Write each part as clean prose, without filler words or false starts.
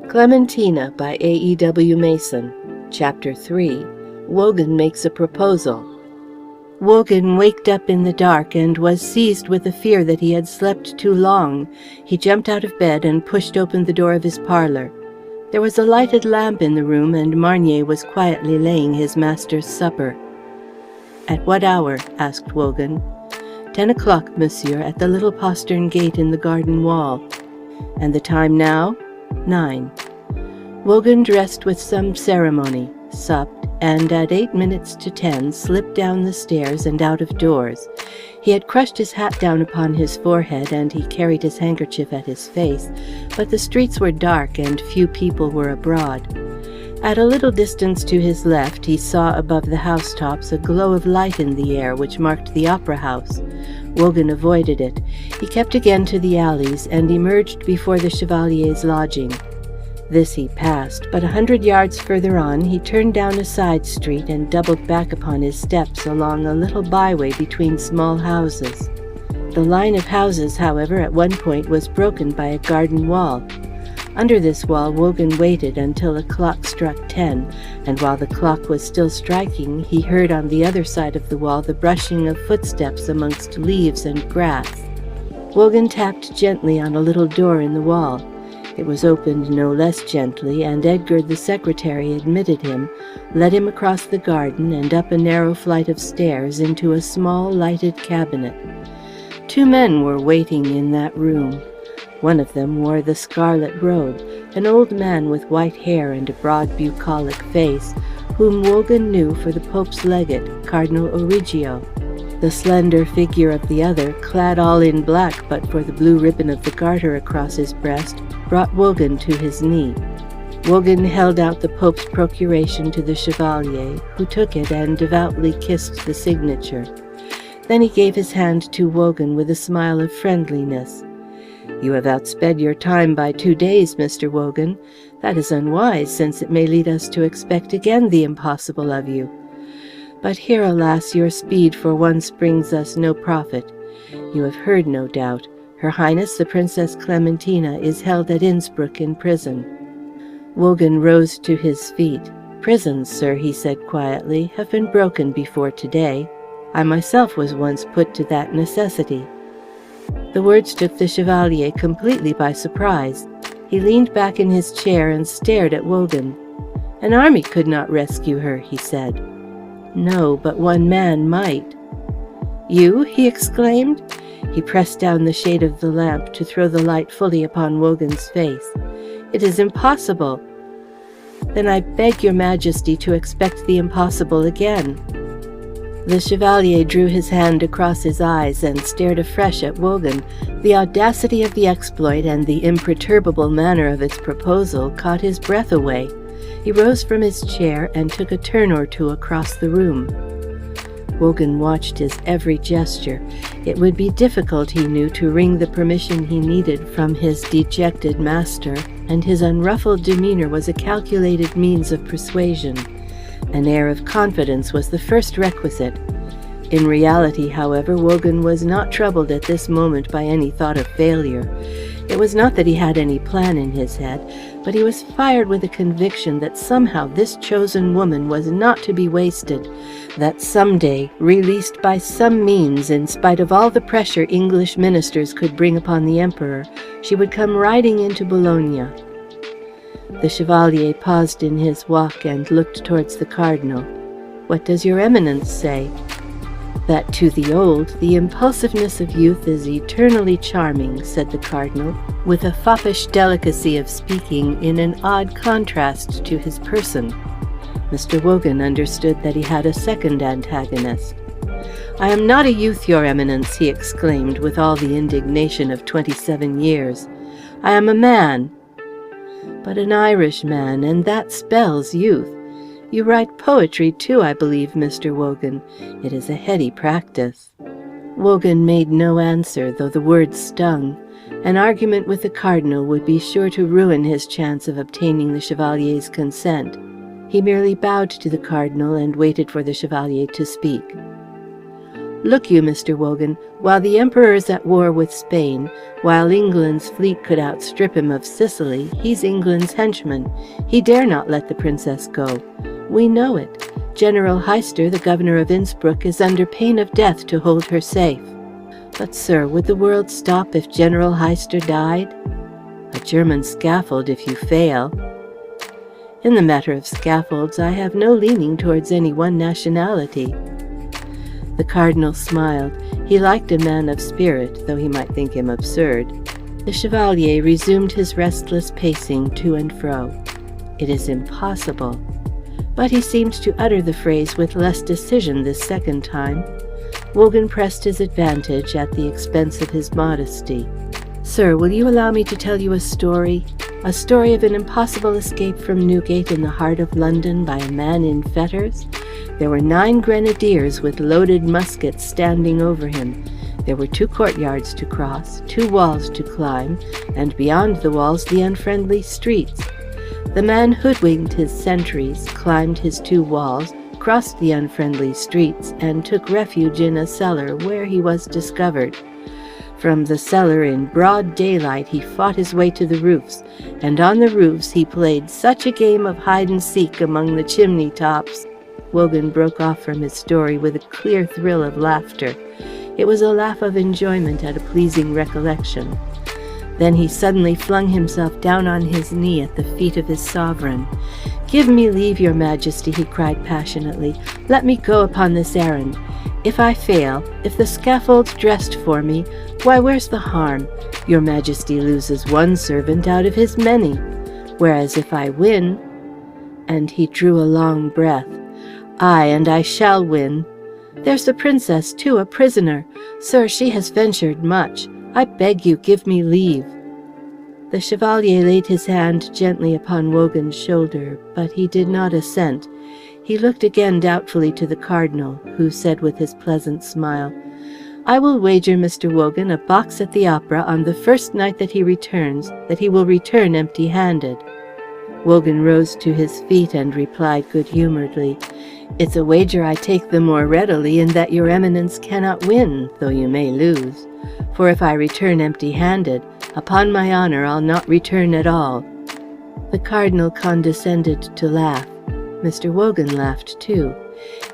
Clementina by A.E.W. Mason. Chapter 3. Wogan Makes a Proposal. Wogan waked up in the dark and was seized with the fear that he had slept too long. He jumped out of bed and pushed open the door of his parlour. There was a lighted lamp in the room, and Marnier was quietly laying his master's supper. "At what hour?" asked Wogan. 10 o'clock, monsieur, at the little postern gate in the garden wall." "And the time now?" 9. Wogan dressed with some ceremony, supped, and at 8 minutes to 10 slipped down the stairs and out of doors. He had crushed his hat down upon his forehead, and he carried his handkerchief at his face, but the streets were dark and few people were abroad. At a little distance to his left he saw above the housetops a glow of light in the air which marked the opera house. Wogan avoided it. He kept again to the alleys, and emerged before the Chevalier's lodging. This he passed, but 100 yards further on he turned down a side street and doubled back upon his steps along a little byway between small houses. The line of houses, however, at one point was broken by a garden wall. Under this wall Wogan waited until a clock struck 10, and while the clock was still striking he heard on the other side of the wall the brushing of footsteps amongst leaves and grass. Wogan tapped gently on a little door in the wall. It was opened no less gently, and Edgar the secretary admitted him, led him across the garden and up a narrow flight of stairs into a small lighted cabinet. 2 men were waiting in that room. One of them wore the scarlet robe, an old man with white hair and a broad bucolic face, whom Wogan knew for the Pope's legate, Cardinal Origo. The slender figure of the other, clad all in black but for the blue ribbon of the garter across his breast, brought Wogan to his knee. Wogan held out the Pope's procuration to the Chevalier, who took it and devoutly kissed the signature. Then he gave his hand to Wogan with a smile of friendliness. "You have outsped your time by 2 days, Mr. Wogan. That is unwise, since it may lead us to expect again the impossible of you. But here, alas, your speed for once brings us no profit. You have heard, no doubt, Her Highness the Princess Clementina is held at Innsbruck in prison." Wogan rose to his feet. "Prisons, sir," he said quietly, "have been broken before today. I myself was once put to that necessity." The words took the Chevalier completely by surprise. He leaned back in his chair and stared at Wogan. "An army could not rescue her," he said. "No, but one man might." "You?" he exclaimed. He pressed down the shade of the lamp to throw the light fully upon Wogan's face. "It is impossible." "Then I beg your Majesty to expect the impossible again." The Chevalier drew his hand across his eyes and stared afresh at Wogan. The audacity of the exploit and the imperturbable manner of its proposal caught his breath away. He rose from his chair and took a turn or two across the room. Wogan watched his every gesture. It would be difficult, he knew, to wring the permission he needed from his dejected master, and his unruffled demeanour was a calculated means of persuasion. An air of confidence was the first requisite. In reality, however, Wogan was not troubled at this moment by any thought of failure. It was not that he had any plan in his head, but he was fired with a conviction that somehow this chosen woman was not to be wasted, that some day, released by some means in spite of all the pressure English ministers could bring upon the Emperor, she would come riding into Bologna. The Chevalier paused in his walk and looked towards the Cardinal. "What does your Eminence say?" "That to the old, the impulsiveness of youth is eternally charming," said the Cardinal, with a foppish delicacy of speaking in an odd contrast to his person. Mr. Wogan understood that he had a second antagonist. "I am not a youth, your Eminence," he exclaimed with all the indignation of 27 years. "I am a man." "But an Irish man, and that spells youth. You write poetry too, I believe, Mr. Wogan. It is a heady practice." Wogan made no answer, though the words stung. An argument with the Cardinal would be sure to ruin his chance of obtaining the Chevalier's consent. He merely bowed to the Cardinal and waited for the Chevalier to speak. Look you, Mr. Wogan, while the Emperor is at war with Spain, while England's fleet could outstrip him of Sicily, he's England's henchman. He dare not let the princess go. We know it. General Heister, the governor of Innsbruck, is under pain of death to hold her safe. But, sir, would the world stop if General Heister died? A German scaffold if you fail. In the matter of scaffolds, I have no leaning towards any one nationality. The cardinal smiled. He liked a man of spirit, though he might think him absurd. The chevalier resumed his restless pacing to and fro. It is impossible. But he seemed to utter the phrase with less decision this second time. Wogan pressed his advantage at the expense of his modesty. Sir, will you allow me to tell you a story? A story of an impossible escape from Newgate in the heart of London by a man in fetters? There were 9 grenadiers with loaded muskets standing over him. There were 2 courtyards to cross, 2 walls to climb, and beyond the walls the unfriendly streets. The man hoodwinked his sentries, climbed his 2 walls, crossed the unfriendly streets, and took refuge in a cellar where he was discovered. From the cellar in broad daylight he fought his way to the roofs, and on the roofs he played such a game of hide-and-seek among the chimney tops. Wogan broke off from his story with a clear thrill of laughter. It was a laugh of enjoyment at a pleasing recollection. Then he suddenly flung himself down on his knee at the feet of his sovereign. "Give me leave, your majesty," he cried passionately. "Let me go upon this errand. If I fail, if the scaffold's dressed for me, why, where's the harm? Your majesty loses 1 servant out of his many. Whereas if I win—" And he drew a long breath. "Aye, and I shall win. There's the princess, too, a prisoner. Sir, she has ventured much. I beg you, give me leave." The chevalier laid his hand gently upon Wogan's shoulder, but he did not assent. He looked again doubtfully to the cardinal, who said with his pleasant smile, "I will wager Mr. Wogan a box at the opera on the first night that he returns, that he will return empty-handed." Wogan rose to his feet and replied good-humouredly, "It's a wager I take the more readily in that your eminence cannot win, though you may lose. For if I return empty-handed, upon my honour I'll not return at all." The cardinal condescended to laugh. Mr. Wogan laughed too.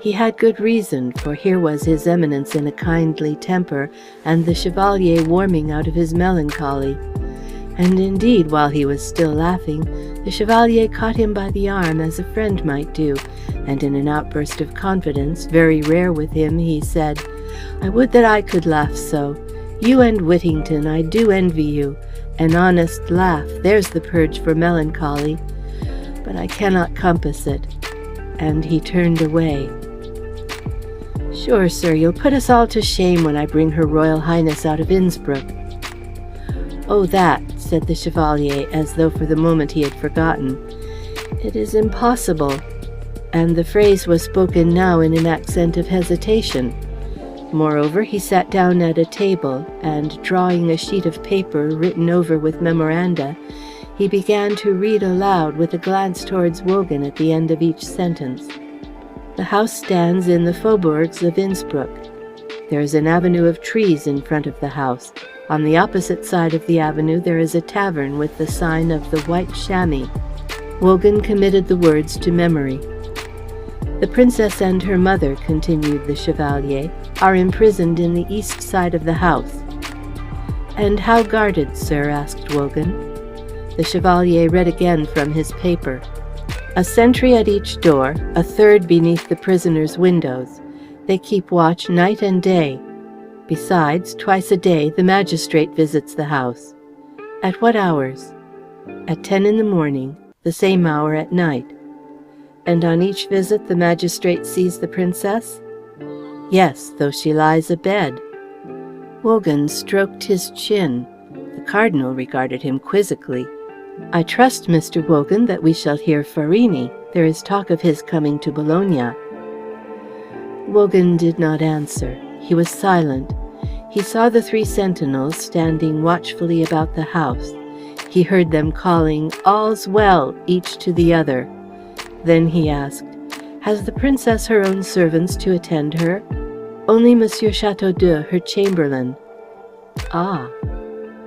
He had good reason, for here was his eminence in a kindly temper, and the chevalier warming out of his melancholy. And indeed, while he was still laughing, the chevalier caught him by the arm as a friend might do, and in an outburst of confidence, very rare with him, he said, "I would that I could laugh so. You and Whittington, I do envy you. An honest laugh, there's the purge for melancholy. But I cannot compass it." And he turned away. "Sure, sir, you'll put us all to shame when I bring Her Royal Highness out of Innsbruck." "Oh, that," said the chevalier, as though for the moment he had forgotten. "It is impossible." And the phrase was spoken now in an accent of hesitation. Moreover, he sat down at a table, and drawing a sheet of paper written over with memoranda, he began to read aloud with a glance towards Wogan at the end of each sentence. "The house stands in the faubourgs of Innsbruck. There is an avenue of trees in front of the house. On the opposite side of the avenue there is a tavern with the sign of the White Chamois." Wogan committed the words to memory. "The princess and her mother," continued the chevalier, "are imprisoned in the east side of the house." "And how guarded, sir?" asked Wogan. The chevalier read again from his paper. "A sentry at each door, a third beneath the prisoners' windows. They keep watch night and day. Besides, twice a day the magistrate visits the house." "At what hours?" "At 10 in the morning, the same hour at night." "And on each visit the magistrate sees the princess?" "Yes, though she lies abed." Wogan stroked his chin. The cardinal regarded him quizzically. "I trust, Mr. Wogan, that we shall hear Farini. There is talk of his coming to Bologna." Wogan did not answer. He was silent. He saw the 3 sentinels standing watchfully about the house. He heard them calling, "All's well," each to the other. Then he asked, "Has the princess her own servants to attend her?" Only Monsieur Chateaudoux, her chamberlain." "Ah."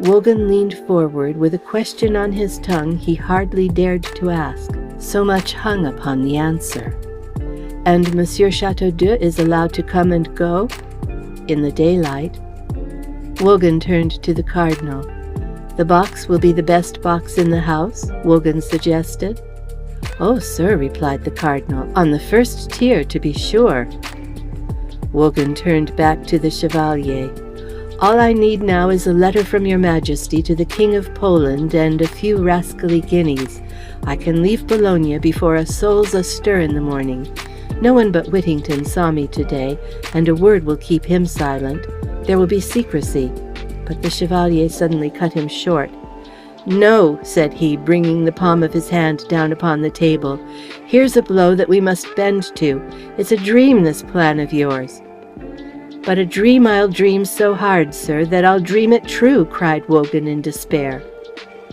Wogan leaned forward with a question on his tongue he hardly dared to ask. So much hung upon the answer. "And Monsieur Chateaudoux is allowed to come and go?" "In the daylight." Wogan turned to the Cardinal. "The box will be the best box in the house?" Wogan suggested. "Oh, sir," replied the Cardinal, "on the first tier, to be sure." Wogan turned back to the Chevalier. "All I need now is a letter from your Majesty to the King of Poland and a few rascally guineas. I can leave Bologna before a soul's astir in the morning. No one but Whittington saw me today, and a word will keep him silent. There will be secrecy." But the Chevalier suddenly cut him short. "No," said he, bringing the palm of his hand down upon the table. "Here's a blow that we must bend to. It's a dream, this plan of yours." "But a dream I'll dream so hard, sir, that I'll dream it true," cried Wogan in despair.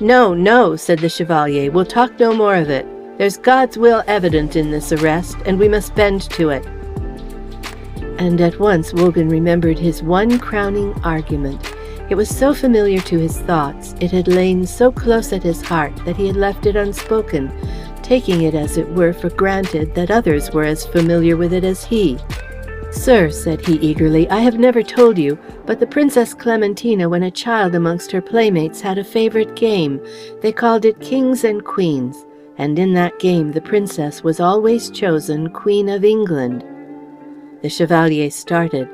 "No, no," said the Chevalier, "we'll talk no more of it. There's God's will evident in this arrest, and we must bend to it." And at once Wogan remembered his one crowning argument. It was so familiar to his thoughts, it had lain so close at his heart that he had left it unspoken, taking it as it were for granted that others were as familiar with it as he. "Sir," said he eagerly, "I have never told you, but the Princess Clementina, when a child amongst her playmates, had a favourite game. They called it Kings and Queens, and in that game the Princess was always chosen Queen of England." The Chevalier started.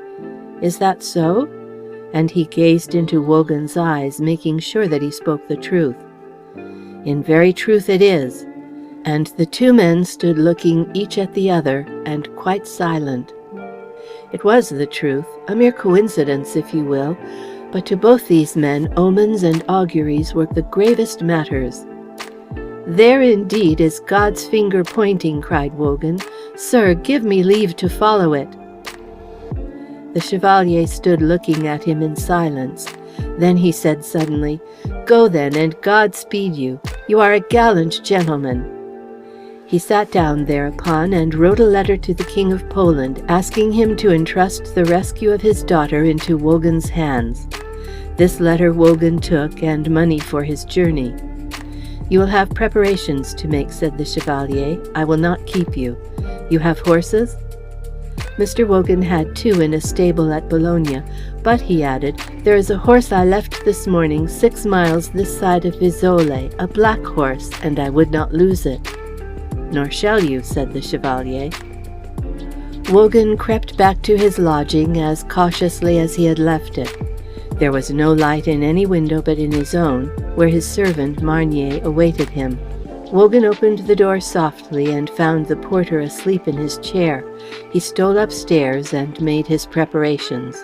"Is that so?" And he gazed into Wogan's eyes, making sure that he spoke the truth. "In very truth it is." And the two men stood looking each at the other, and quite silent. It was the truth, a mere coincidence, if you will, but to both these men omens and auguries were the gravest matters. "There indeed is God's finger pointing," cried Wogan. "Sir, give me leave to follow it." The Chevalier stood looking at him in silence. Then he said suddenly, "Go then, and God speed you. You are a gallant gentleman." He sat down thereupon and wrote a letter to the King of Poland, asking him to entrust the rescue of his daughter into Wogan's hands. This letter Wogan took, and money for his journey. "You will have preparations to make," said the Chevalier. "I will not keep you. You have horses?" Mr. Wogan had 2 in a stable at Bologna, but, he added, "there is a horse I left this morning 6 miles this side of Fiesole, a black horse, and I would not lose it." "Nor shall you," said the Chevalier. Wogan crept back to his lodging as cautiously as he had left it. There was no light in any window but in his own, where his servant Marnier awaited him. Wogan opened the door softly and found the porter asleep in his chair. He stole upstairs and made his preparations.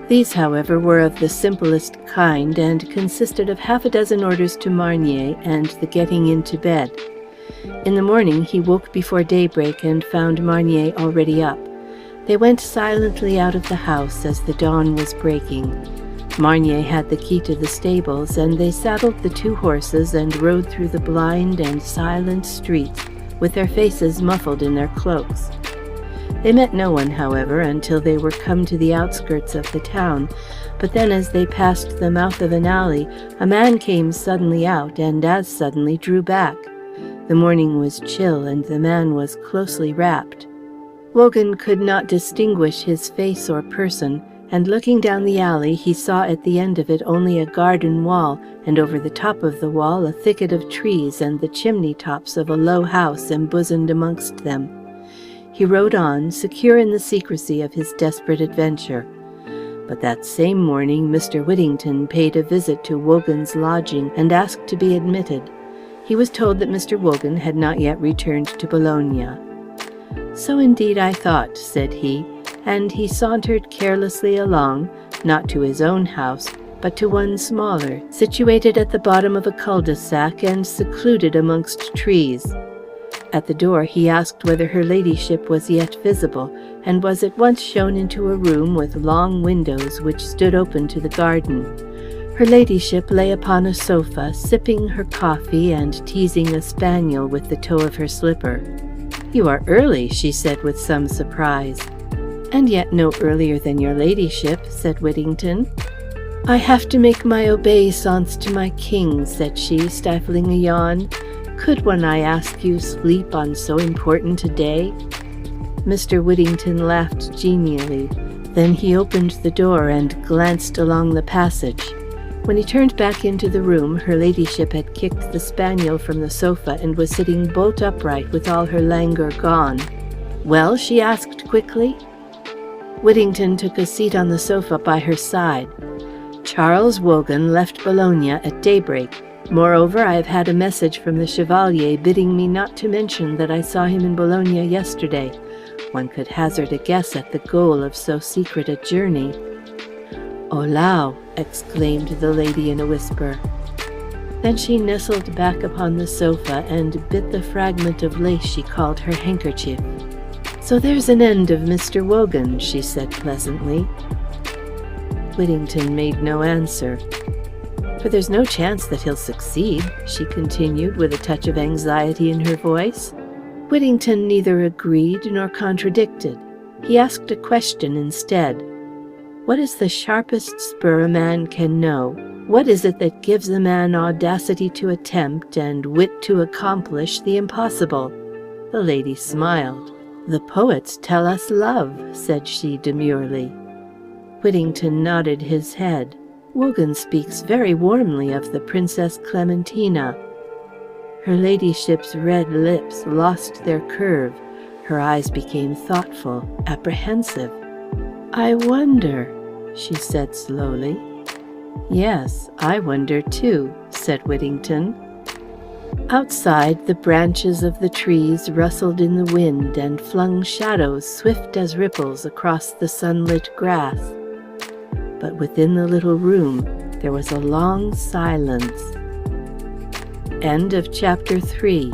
These, however, were of the simplest kind and consisted of half a dozen orders to Marnier and the getting into bed. In the morning he woke before daybreak and found Marnier already up. They went silently out of the house as the dawn was breaking. Marnier had the key to the stables, and they saddled the 2 horses and rode through the blind and silent streets, with their faces muffled in their cloaks. They met no one, however, until they were come to the outskirts of the town, but then as they passed the mouth of an alley, a man came suddenly out, and as suddenly drew back. The morning was chill, and the man was closely wrapped. Wogan could not distinguish his face or person, and looking down the alley he saw at the end of it only a garden wall, and over the top of the wall a thicket of trees and the chimney-tops of a low house embosomed amongst them. He rode on, secure in the secrecy of his desperate adventure. But that same morning Mr. Whittington paid a visit to Wogan's lodging and asked to be admitted. He was told that Mr. Wogan had not yet returned to Bologna. "So indeed I thought," said he, and he sauntered carelessly along, not to his own house, but to one smaller, situated at the bottom of a cul-de-sac and secluded amongst trees. At the door he asked whether her ladyship was yet visible, and was at once shown into a room with long windows which stood open to the garden. Her ladyship lay upon a sofa, sipping her coffee and teasing a spaniel with the toe of her slipper. "You are early," she said with some surprise. "And yet no earlier than your ladyship," said Whittington. "I have to make my obeisance to my king," said she, stifling a yawn. "Could one, I ask you, sleep on so important a day?" Mr. Whittington laughed genially. Then he opened the door and glanced along the passage. When he turned back into the room, her ladyship had kicked the spaniel from the sofa and was sitting bolt upright with all her languor gone. "Well?" she asked quickly. Whittington took a seat on the sofa by her side. "Charles Wogan left Bologna at daybreak. Moreover, I have had a message from the Chevalier bidding me not to mention that I saw him in Bologna yesterday. One could hazard a guess at the goal of so secret a journey." "Olao!" exclaimed the lady in a whisper. Then she nestled back upon the sofa and bit the fragment of lace she called her handkerchief. "So there's an end of Mr. Wogan," she said pleasantly. Whittington made no answer. "For there's no chance that he'll succeed," she continued with a touch of anxiety in her voice. Whittington neither agreed nor contradicted. He asked a question instead. What is the sharpest spur a man can know? What is it that gives a man audacity to attempt and wit to accomplish the impossible? The lady smiled. "The poets tell us love," said she demurely. Whittington nodded his head. "Wogan speaks very warmly of the Princess Clementina." Her ladyship's red lips lost their curve. Her eyes became thoughtful, apprehensive. "I wonder," she said slowly. "Yes, I wonder too," said Whittington. Outside, the branches of the trees rustled in the wind and flung shadows swift as ripples across the sunlit grass. But within the little room, there was a long silence. End of chapter 3.